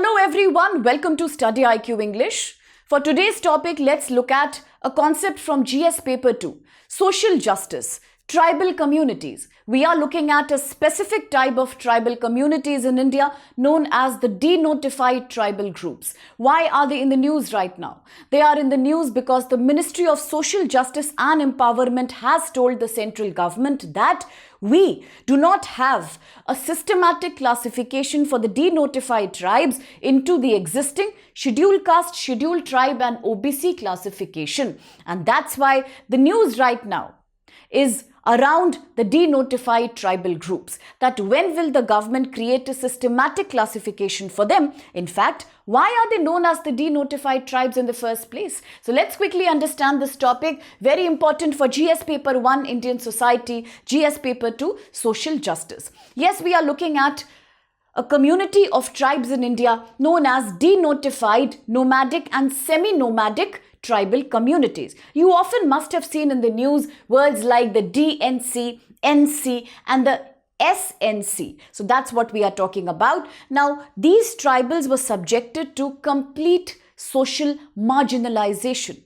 Hello everyone, welcome to StudyIQ English. For today's topic, let's look at a concept from GS paper 2, social justice, tribal communities. We are looking at a specific type of tribal communities in India known as the denotified tribal groups. Why are they in the news right now? They are in the news because the Ministry of Social Justice and Empowerment has told the central government that we do not have a systematic classification for the denotified tribes into the existing scheduled caste, scheduled tribe and OBC classification. And that's why the news right now is around the denotified tribal groups, that when will the government create a systematic classification for them? In fact, why are they known as the denotified tribes in the first place? So let's quickly understand this topic, very important for GS paper 1, Indian society, GS paper 2, social justice. Yes, we are looking at a community of tribes in India known as denotified, nomadic and semi-nomadic tribal communities. You often must have seen in the news words like the DNC, NC and the SNC. So that's what we are talking about. Now, these tribals were subjected to complete social marginalization,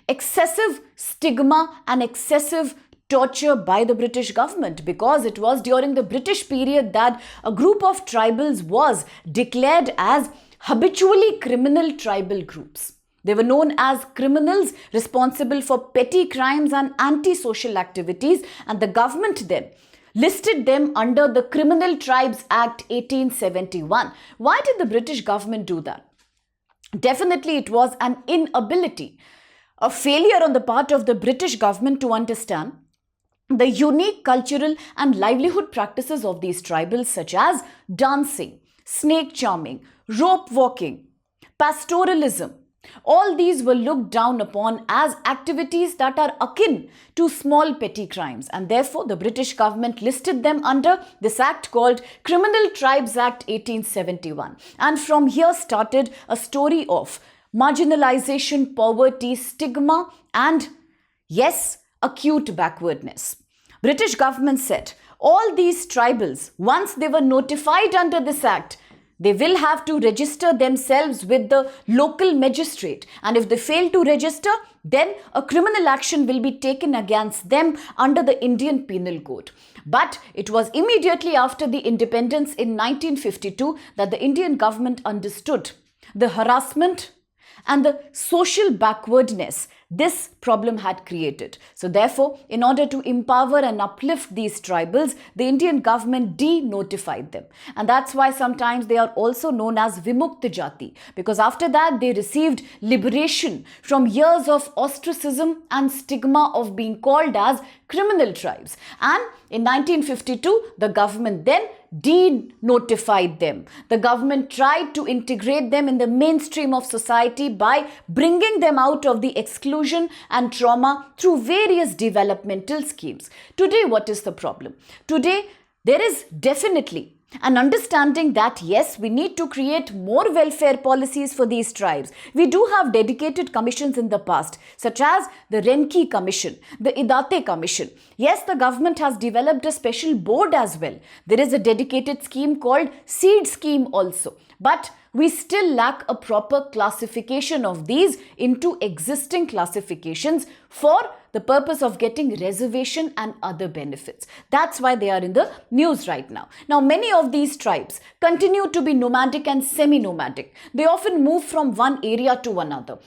excessive stigma and excessive torture by the British government, because it was during the British period that a group of tribals was declared as habitually criminal tribal groups. They were known as criminals responsible for petty crimes and anti-social activities, and the government then listed them under the Criminal Tribes Act 1871. Why did the British government do that? Definitely it was an inability, a failure on the part of the British government to understand the unique cultural and livelihood practices of these tribals, such as dancing, snake charming, rope walking, pastoralism. All these were looked down upon as activities that are akin to small petty crimes, and therefore the British government listed them under this act called Criminal Tribes Act 1871. And from here started a story of marginalization, poverty, stigma and, yes, acute backwardness. British government said all these tribals, once they were notified under this act, they will have to register themselves with the local magistrate, and if they fail to register, then a criminal action will be taken against them under the Indian Penal Code. But it was immediately after the independence in 1952 that the Indian government understood the harassment and the social backwardness this problem had created. So therefore, in order to empower and uplift these tribals, the Indian government denotified them. And that's why sometimes they are also known as Vimukta Jati, because after that they received liberation from years of ostracism and stigma of being called as criminal tribes. And in 1952, the government then denotified them. The government tried to integrate them in the mainstream of society by bringing them out of the exclusion and trauma through various developmental schemes. Today, what is the problem? Today, there is definitely an understanding that yes, we need to create more welfare policies for these tribes. We do have dedicated commissions in the past, such as the Renke Commission, the Idate Commission. Yes, the government has developed a special board as well. There is a dedicated scheme called Seed Scheme also. But we still lack a proper classification of these into existing classifications for the purpose of getting reservation and other benefits. That's why they are in the news right now. Now, many of these tribes continue to be nomadic and semi-nomadic. They often move from one area to another.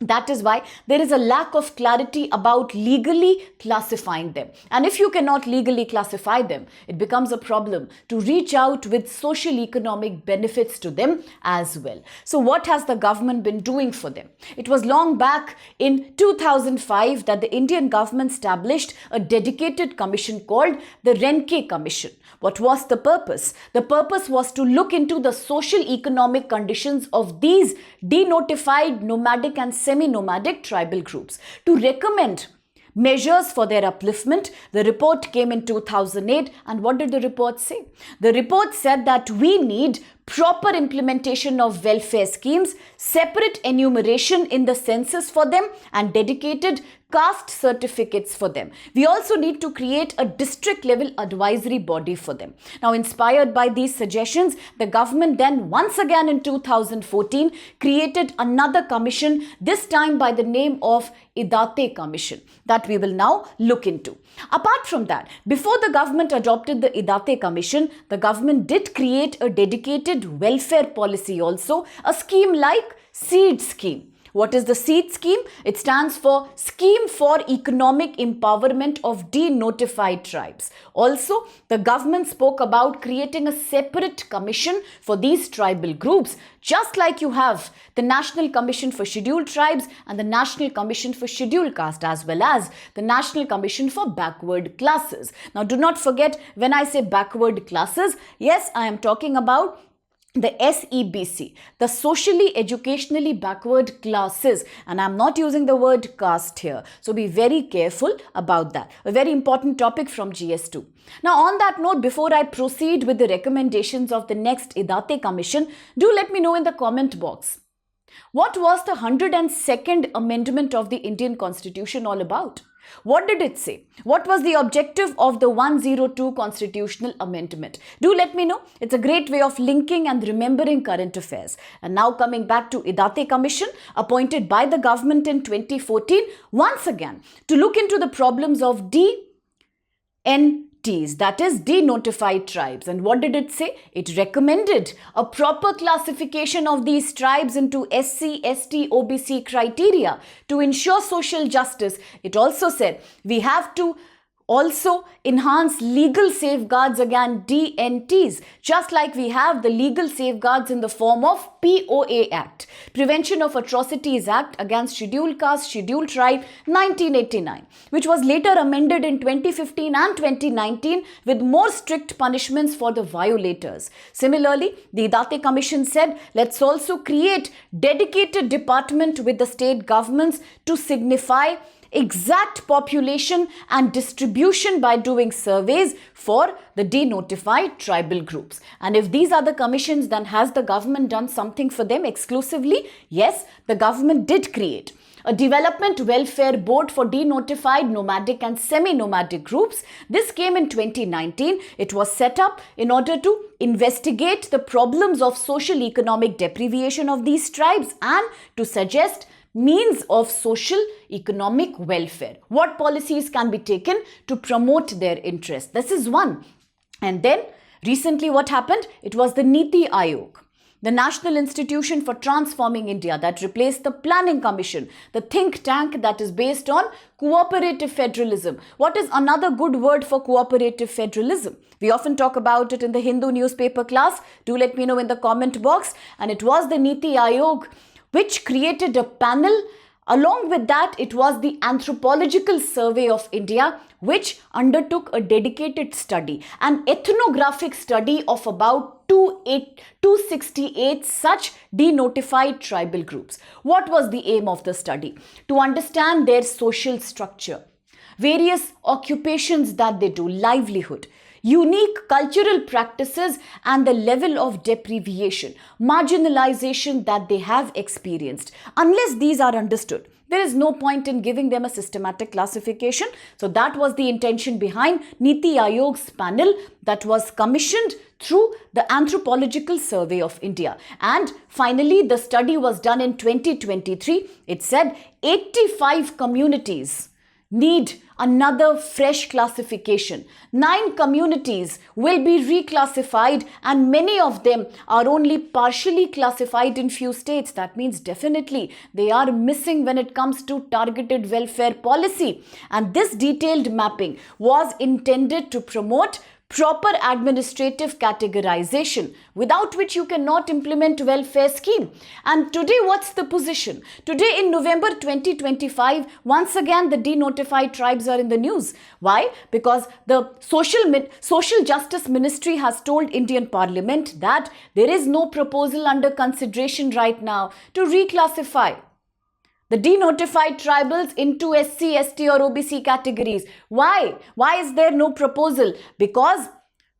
That is why there is a lack of clarity about legally classifying them. And if you cannot legally classify them, it becomes a problem to reach out with social economic benefits to them as well. So what has the government been doing for them? It was long back in 2005 that the Indian government established a dedicated commission called the Renke Commission. What was the purpose? The purpose was to look into the social economic conditions of these denotified nomadic and semi-nomadic tribal groups to recommend measures for their upliftment. The report came in 2008, and what did the report say? The report said that we need proper implementation of welfare schemes, separate enumeration in the census for them, and dedicated caste certificates for them. We also need to create a district level advisory body for them. Now, inspired by these suggestions, the government then once again in 2014 created another commission, this time by the name of Idate Commission, that we will now look into. Apart from that, before the government adopted the Idate Commission, the government did create a dedicated welfare policy also, a scheme like SEED scheme. What is the SEED scheme? It stands for Scheme for Economic Empowerment of Denotified Tribes. Also, the government spoke about creating a separate commission for these tribal groups, just like you have the National Commission for Scheduled Tribes and the National Commission for Scheduled Caste, as well as the National Commission for Backward Classes. Now, do not forget, when I say backward classes, yes, I am talking about the SEBC, the socially educationally backward classes, and I'm not using the word caste here, so be very careful about that. A very important topic from GS2. Now, on that note, before I proceed with the recommendations of the next Idate Commission, do let me know in the comment box, what was the 102nd Amendment of the Indian Constitution all about? What did it say? What was the objective of the 102 Constitutional Amendment? Do let me know. It's a great way of linking and remembering current affairs. And now coming back to Idate Commission, appointed by the government in 2014, once again, to look into the problems of DNTs, that is Denotified Tribes. And what did it say? It recommended a proper classification of these tribes into SC, ST, OBC criteria to ensure social justice. It also said we have to also enhance legal safeguards against DNTs, just like we have the legal safeguards in the form of POA Act, Prevention of Atrocities Act against Scheduled Caste, Scheduled Tribe, 1989, which was later amended in 2015 and 2019 with more strict punishments for the violators. Similarly, the Idate Commission said, let's also create dedicated department with the state governments to signify exact population and distribution by doing surveys for the denotified tribal groups. And if these are the commissions, then has the government done something for them exclusively? Yes, the government did create a development welfare board for denotified nomadic and semi-nomadic groups. This came in 2019. It was set up in order to investigate the problems of social economic deprivation of these tribes and to suggest means of social economic welfare. What policies can be taken to promote their interest? This is one. And then recently what happened? It was the Niti Aayog, the National Institution for Transforming India, that replaced the Planning Commission, the think tank that is based on cooperative federalism. What is another good word for cooperative federalism? We often talk about it in the Hindu newspaper class. Do let me know in the comment box. And it was the Niti Aayog which created a panel. Along with that, it was the Anthropological Survey of India, which undertook a dedicated study, an ethnographic study of about 268 such denotified tribal groups. What was the aim of the study? To understand their social structure, various occupations that they do, livelihood, unique cultural practices and the level of deprivation, marginalization that they have experienced. Unless these are understood, there is no point in giving them a systematic classification. So that was the intention behind Niti Aayog's panel that was commissioned through the Anthropological Survey of India. And finally, the study was done in 2023. It said 85 communities need another fresh classification. 9 communities will be reclassified and many of them are only partially classified in few states. That means definitely they are missing when it comes to targeted welfare policy. And this detailed mapping was intended to promote proper administrative categorization, without which you cannot implement welfare scheme. And today, what's the position? Today in November 2025, once again, the denotified tribes are in the news. Why? Because the Social Justice Ministry has told Indian Parliament that there is no proposal under consideration right now to reclassify the denotified tribals into SC, ST or OBC categories. Why? Why is there no proposal? Because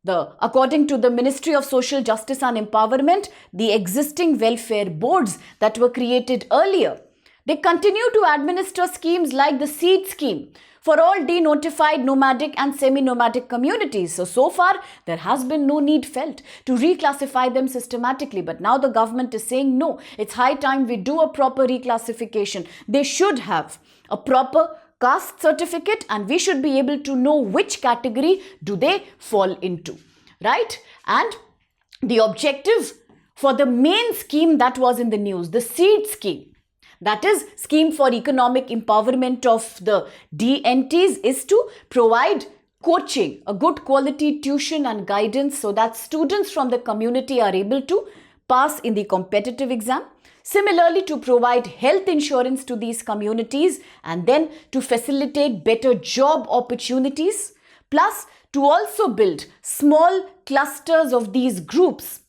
According to the Ministry of Social Justice and Empowerment, the existing welfare boards that were created earlier, they continue to administer schemes like the seed scheme for all denotified nomadic and semi-nomadic communities. So far, there has been no need felt to reclassify them systematically. But now the government is saying, no, it's high time we do a proper reclassification. They should have a proper caste certificate and we should be able to know which category do they fall into, right? And the objective for the main scheme that was in the news, the seed scheme, that is scheme for economic empowerment of the DNTs, is to provide coaching, a good quality tuition and guidance so that students from the community are able to pass in the competitive exam. Similarly, to provide health insurance to these communities and then to facilitate better job opportunities, plus to also build small clusters of these groups.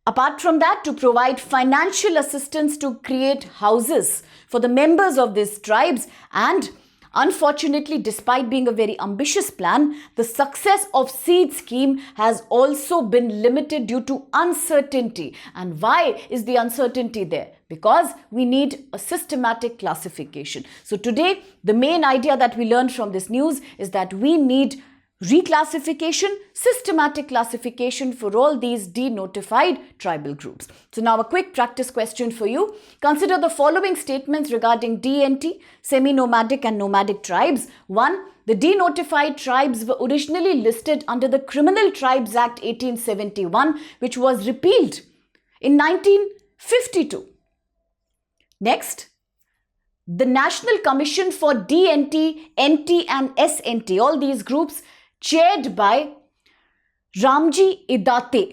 Apart from that, to provide financial assistance to create houses for the members of these tribes. And unfortunately, despite being a very ambitious plan, the success of seed scheme has also been limited due to uncertainty. And why is the uncertainty there? Because we need a systematic classification. So today, the main idea that we learned from this news is that we need reclassification, systematic classification for all these denotified tribal groups. So now a quick practice question for you. Consider the following statements regarding DNT, semi-nomadic and nomadic tribes. 1. The denotified tribes were originally listed under the Criminal Tribes Act 1871, which was repealed in 1952. Next, the National Commission for DNT, NT and SNT, all these groups chaired by Ramji Idate,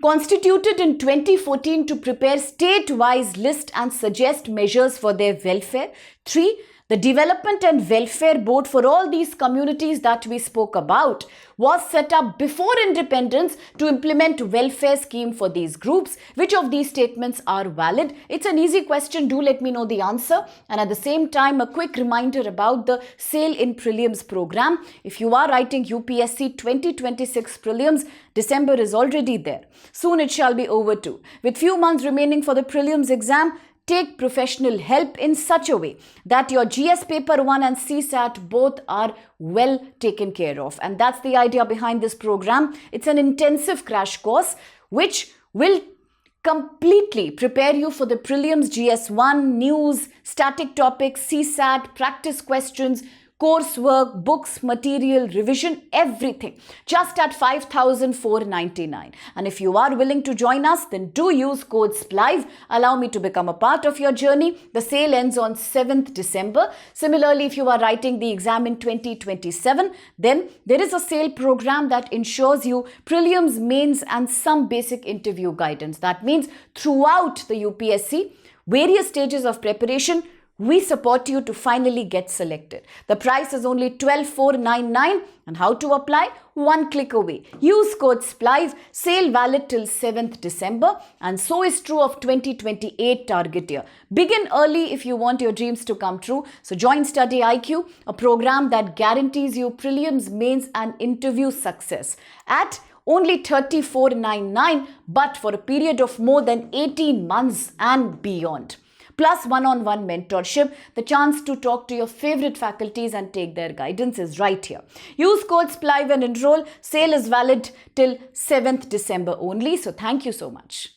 constituted in 2014 to prepare state-wise list and suggest measures for their welfare. 3. The Development and Welfare Board for all these communities that we spoke about was set up before independence to implement welfare scheme for these groups. Which of these statements are valid? It's an easy question. Do let me know the answer. And at the same time, a quick reminder about the SAIL in Prelims program. If you are writing UPSC 2026 Prelims, December is already there. Soon it shall be over too. With few months remaining for the Prelims exam, take professional help in such a way that your GS paper 1 and CSAT both are well taken care of. And that's the idea behind this program. It's an intensive crash course which will completely prepare you for the Prelims, GS1, news, static topics, CSAT, practice questions, coursework, books, material, revision, everything, just at 5,499. And if you are willing to join us, then do use code SPLIVE. Allow me to become a part of your journey. The sale ends on 7th December. Similarly, if you are writing the exam in 2027, then there is a sale program that ensures you prelims, mains, and some basic interview guidance. That means throughout the UPSC, various stages of preparation, we support you to finally get selected. The price is only 12,499 and how to apply? One click away. Use code SPLIVE, sale valid till 7th December, and so is true of 2028 target year. Begin early if you want your dreams to come true. So join StudyIQ, a program that guarantees you prelims, mains and interview success at only 3499, but for a period of more than 18 months and beyond. Plus one-on-one mentorship, the chance to talk to your favorite faculties and take their guidance is right here. Use code SPLIVE and enroll. Sale is valid till 7th December only. So thank you so much.